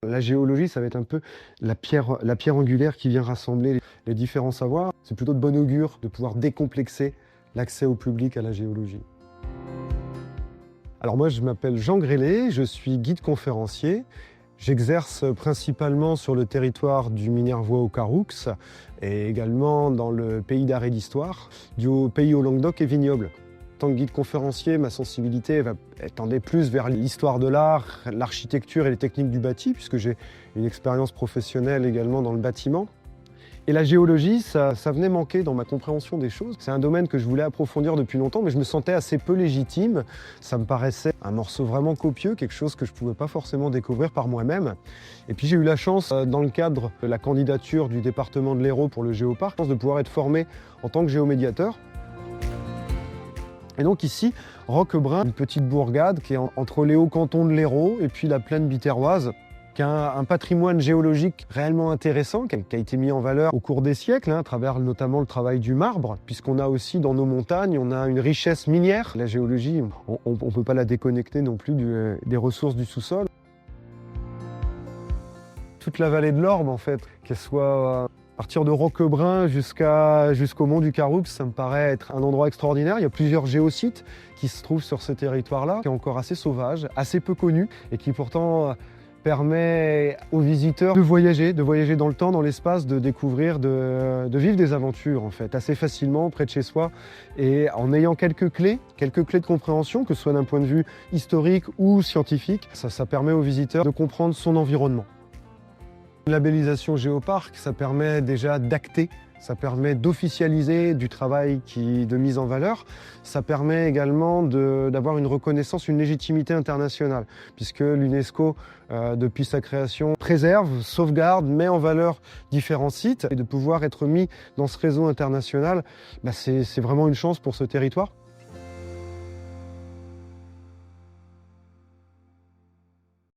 La géologie, ça va être un peu la pierre angulaire qui vient rassembler les différents savoirs. C'est plutôt de bon augure de pouvoir décomplexer l'accès au public à la géologie. Alors moi, je m'appelle Jean Grélé, je suis guide conférencier. J'exerce principalement sur le territoire du Minervois au Caroux et également dans le pays d'Arrêt d'Histoire, du pays au Languedoc et vignoble. En tant que guide conférencier, ma sensibilité tendait plus vers l'histoire de l'art, l'architecture et les techniques du bâti, puisque j'ai une expérience professionnelle également dans le bâtiment. Et la géologie, ça venait manquer dans ma compréhension des choses. C'est un domaine que je voulais approfondir depuis longtemps, mais je me sentais assez peu légitime. Ça me paraissait un morceau vraiment copieux, quelque chose que je ne pouvais pas forcément découvrir par moi-même. Et puis j'ai eu la chance, dans le cadre de la candidature du département de l'Hérault pour le Géoparc, de pouvoir être formé en tant que géomédiateur. Et donc ici, Roquebrun, une petite bourgade qui est entre les hauts cantons de l'Hérault et puis la plaine biterroise, qui a un patrimoine géologique réellement intéressant, qui a été mis en valeur au cours des siècles, à travers notamment le travail du marbre, puisqu'on a aussi dans nos montagnes, on a une richesse minière. La géologie, on ne peut pas la déconnecter non plus des ressources du sous-sol. Toute la vallée de l'Orbe, en fait, qu'elle soit à partir de Roquebrun jusqu'au mont du Caroux, ça me paraît être un endroit extraordinaire. Il y a plusieurs géosites qui se trouvent sur ce territoire-là, qui est encore assez sauvage, assez peu connu, et qui pourtant permet aux visiteurs de voyager dans le temps, dans l'espace, de découvrir, de vivre des aventures en fait, assez facilement près de chez soi et en ayant quelques clés de compréhension, que ce soit d'un point de vue historique ou scientifique. Ça permet aux visiteurs de comprendre son environnement. Une labellisation Géoparc, ça permet déjà d'acter, ça permet d'officialiser du travail de mise en valeur. Ça permet également d'avoir une reconnaissance, une légitimité internationale, puisque l'UNESCO, depuis sa création, préserve, sauvegarde, met en valeur différents sites. Et de pouvoir être mis dans ce réseau international, c'est vraiment une chance pour ce territoire.